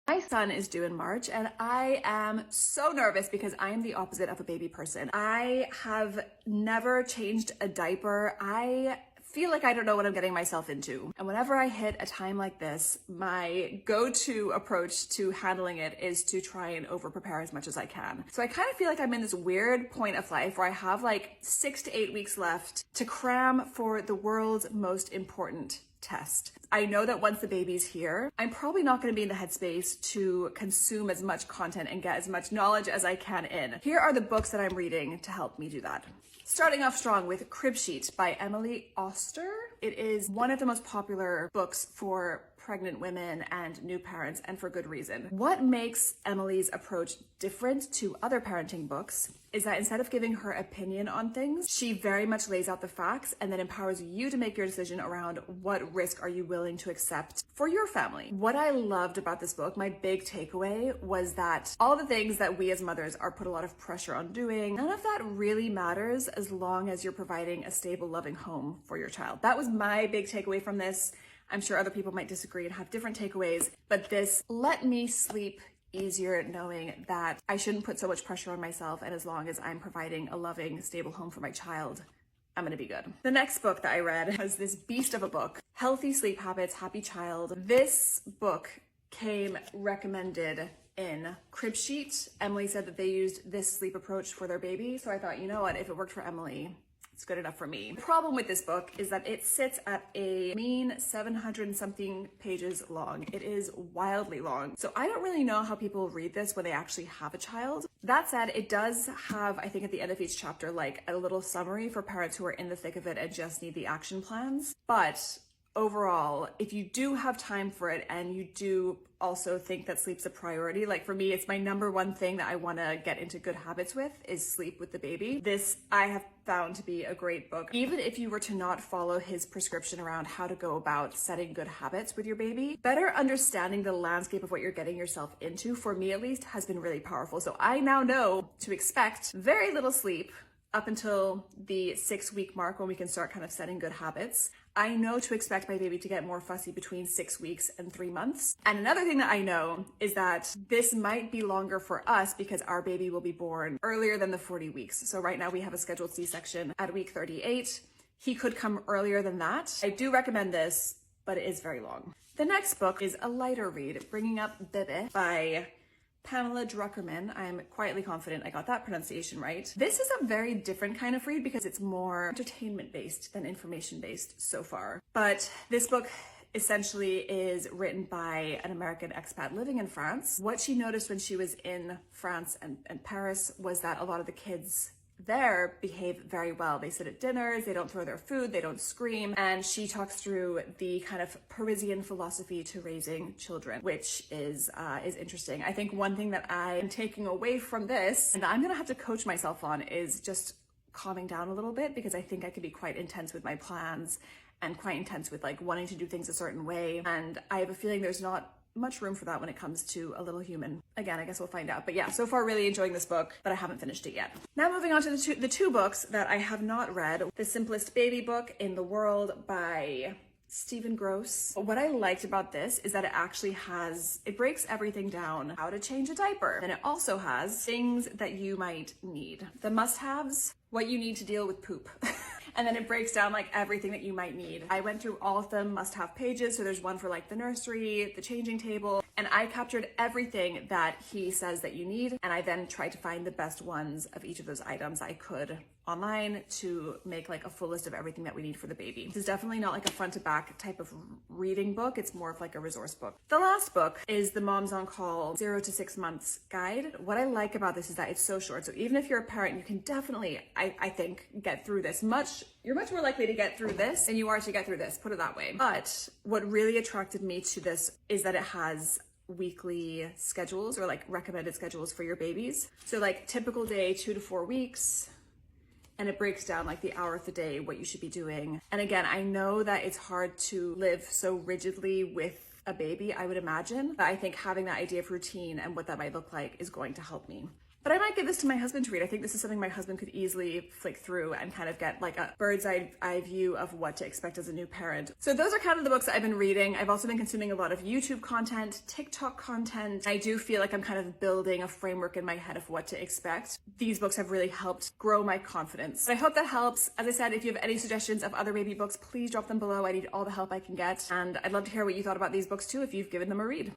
My son is due in March and I am so nervous because I am the opposite of a baby person. I have never changed a diaper. I feel like I don't know what I'm getting myself into. And whenever I hit a time like this, my go-to approach to handling it is to try and over-prepare as much as I can. So I kind of feel like I'm in this weird point of life where I have like 6 to 8 weeks left to cram for the world's most important test. I know that once the baby's here, I'm probably not going to be in the headspace to consume as much content and get as much knowledge as I can in. Here are the books that I'm reading to help me do that. Starting off strong with Cribsheet by Emily Oster. It is one of the most popular books for pregnant women and new parents, and for good reason. What makes Emily's approach different to other parenting books is that instead of giving her opinion on things, she very much lays out the facts and then empowers you to make your decision around what risk are you willing to accept for your family. What I loved about this book, my big takeaway, was that all the things that we as mothers are put a lot of pressure on doing, none of that really matters as long as you're providing a stable, loving home for your child. That was my big takeaway from this. I'm sure other people might disagree and have different takeaways, but this let me sleep easier knowing that I shouldn't put so much pressure on myself, and as long as I'm providing a loving, stable home for my child, I'm gonna be good. The next book that I read was this beast of a book, Healthy Sleep Habits, Happy Child. This book came recommended in Cribsheet. Emily said that they used this sleep approach for their baby, so I thought, you know what, if it worked for Emily, it's good enough for me. The problem with this book is that it sits at a mean 700 and something pages long. It is wildly long. So I don't really know how people read this when they actually have a child. That said, it does have, I think at the end of each chapter, like a little summary for parents who are in the thick of it and just need the action plans. But overall, if you do have time for it and you do also think that sleep's a priority, like for me, it's my number one thing that I want to get into good habits with is sleep with the baby. This I have found to be a great book. Even if you were to not follow his prescription around how to go about setting good habits with your baby, better understanding the landscape of what you're getting yourself into, for me at least, has been really powerful. So I now know to expect very little sleep up until the 6-week mark when we can start kind of setting good habits. I know to expect my baby to get more fussy between 6 weeks and 3 months. And another thing that I know is that this might be longer for us because our baby will be born earlier than the 40 weeks. So right now we have a scheduled C-section at week 38. He could come earlier than that. I do recommend this, but it is very long. The next book is a lighter read, Bringingupbebe by Pamela Druckerman. I'm quietly confident I got that pronunciation right. This is a very different kind of read because it's more entertainment-based than information-based so far. But this book essentially is written by an American expat living in France. What she noticed when she was in France and Paris was that a lot of the kids there behave very well. They sit at dinners, they don't throw their food, they don't scream. And she talks through the kind of Parisian philosophy to raising children, which is interesting. I think one thing that I am taking away from this, and I'm gonna have to coach myself on, is just calming down a little bit, because I think I could be quite intense with my plans and quite intense with like wanting to do things a certain way. And I have a feeling there's not much room for that when it comes to a little human. Again, I guess we'll find out. But yeah, so far really enjoying this book, but I haven't finished it yet. Now moving on to the two books that I have not read. The Simplest Baby Book in the World by Stephen Gross. What I liked about this is that it breaks everything down. How to change a diaper. Then it also has things that you might need. The must-haves, what you need to deal with poop. And then it breaks down like everything that you might need. I went through all of the must-have pages. So there's one for like the nursery, the changing table, and I captured everything that he says that you need. And I then tried to find the best ones of each of those items I could online to make like a full list of everything that we need for the baby. This is definitely not like a front to back type of reading book. It's more of like a resource book. The last book is the Momsoncall 0 to 6 months guide. What I like about this is that it's so short. So even if you're a parent, you can definitely, I think, get through this. You're much more likely to get through this than you are to get through this, put it that way. But what really attracted me to this is that it has weekly schedules, or like recommended schedules for your babies. So like typical day, 2 to 4 weeks. And it breaks down like the hour of the day, what you should be doing. And again, I know that it's hard to live so rigidly with a baby, I would imagine. But I think having that idea of routine and what that might look like is going to help me. But I might give this to my husband to read. I think this is something my husband could easily flick through and kind of get like a bird's eye view of what to expect as a new parent. So those are kind of the books that I've been reading. I've also been consuming a lot of YouTube content, TikTok content. I do feel like I'm kind of building a framework in my head of what to expect. These books have really helped grow my confidence. So I hope that helps. As I said, if you have any suggestions of other baby books, please drop them below. I need all the help I can get. And I'd love to hear what you thought about these books too if you've given them a read.